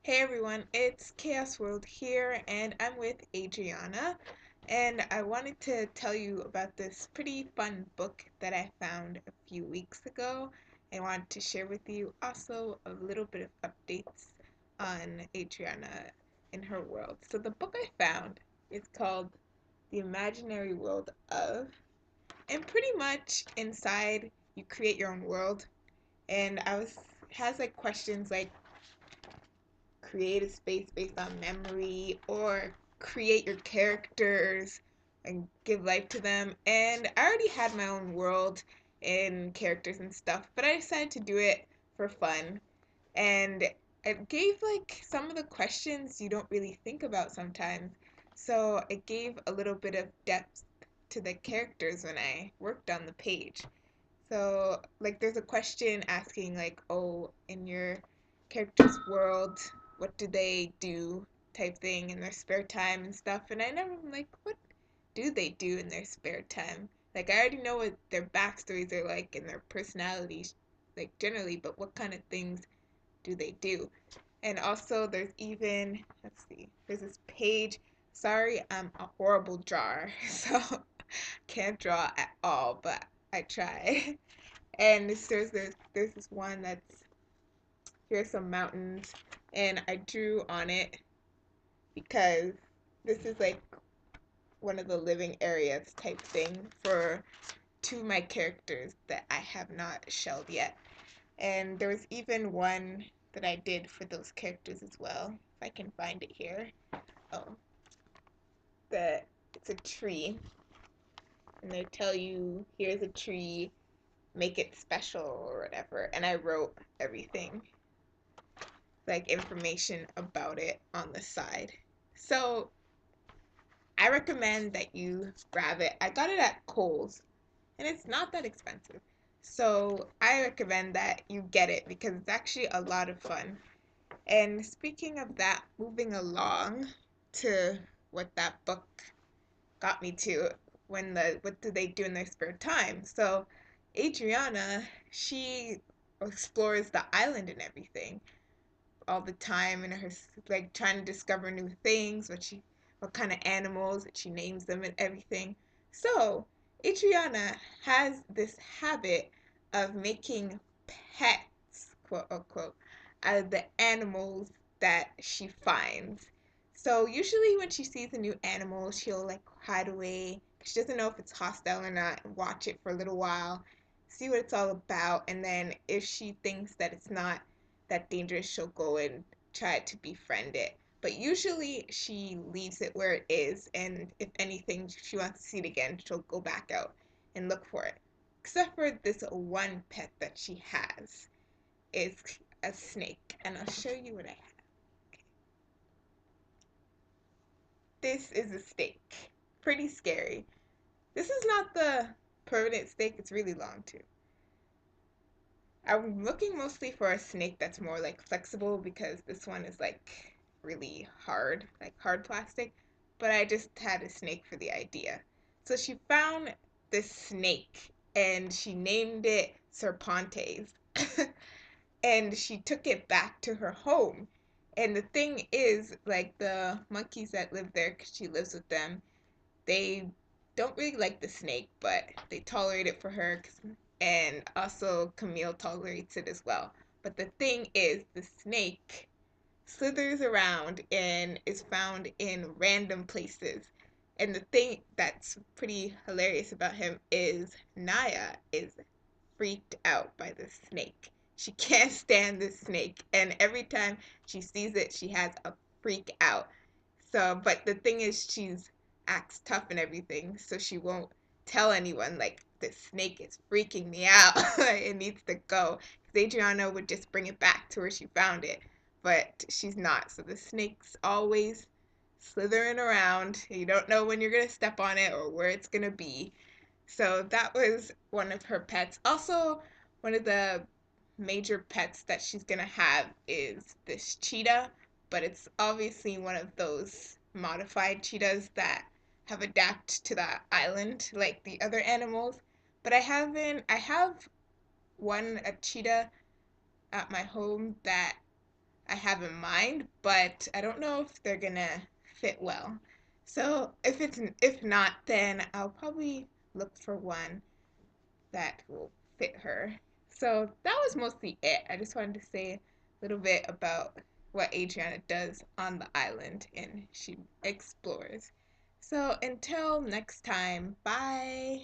Hey everyone, it's Chaos World here, and I'm with Adrianna, and I wanted to tell you about this pretty fun book that I found a few weeks ago. I wanted to share with you also a little bit of updates on Adrianna in her world. So the book I found is called The Imaginary World of, and pretty much inside you create your own world, and I was has like questions like create a space based on memory or create your characters and give life to them. And I already had my own world and characters and stuff, but I decided to do it for fun. And it gave like some of the questions you don't really think about sometimes. So it gave a little bit of depth to the characters when I worked on the page. So, like, there's a question asking, like, oh, in your character's world, what do they do, type thing, in their spare time and stuff. And I never, am like, what do they do in their spare time? Like, I already know what their backstories are like and their personalities, like, generally, but what kind of things do they do? And also, there's even, let's see, there's this page. Sorry, I'm a horrible drawer, so can't draw at all, but I try. And there's this one that's here's some mountains, and I drew on it because this is like one of the living areas type thing for two of my characters that I have not shelled yet. And there was even one that I did for those characters as well. If I can find it here. Oh, that it's a tree, and they tell you here's a tree, make it special or whatever. And I wrote everything like information about it on the side. So I recommend that you grab it. I got it at Kohl's and it's not that expensive. So I recommend that you get it because it's actually a lot of fun. And speaking of that, moving along to what that book got me to when the what do they do in their spare time? So Adriana, she explores the island and everything all the time and her like trying to discover new things, what kind of animals that she names them and everything. So Adriana has this habit of making pets, quote unquote, out of the animals that she finds. So usually when she sees a new animal, she'll like hide away. She doesn't know if it's hostile or not and watch it for a little while, see what it's all about, and then if she thinks that it's not that dangerous, she'll go and try to befriend it. But usually she leaves it where it is, and if anything, if she wants to see it again, she'll go back out and look for it. Except for this one pet that she has is a snake, and I'll show you what I have. This is a snake. Pretty scary. This is not the permanent snake, it's really long too. I'm looking mostly for a snake that's more like flexible because this one is like really hard, like hard plastic. But I just had a snake for the idea. So she found this snake and she named it Serpantes. And she took it back to her home. And the thing is, like the monkeys that live there, because she lives with them, they don't really like the snake, but they tolerate it for her, and also Camille tolerates it as well. But the thing is, the snake slithers around and is found in random places. And the thing that's pretty hilarious about him is Naya is freaked out by the snake. She can't stand this snake, and every time she sees it, she has a freak out. So, but the thing is, she's acts tough and everything, so she won't tell anyone, like, the snake is freaking me out. It needs to go. Because Adriana would just bring it back to where she found it, but she's not. So the snake's always slithering around. You don't know when you're going to step on it or where it's going to be. So that was one of her pets. Also, one of the major pets that she's gonna have is this cheetah, but it's obviously one of those modified cheetahs that have adapted to the island like the other animals. But I have a cheetah at my home that I have in mind, but I don't know if they're gonna fit well. So if not, then I'll probably look for one that will fit her. So that was mostly it. I just wanted to say a little bit about what Adriana does on the island and she explores. So until next time, bye.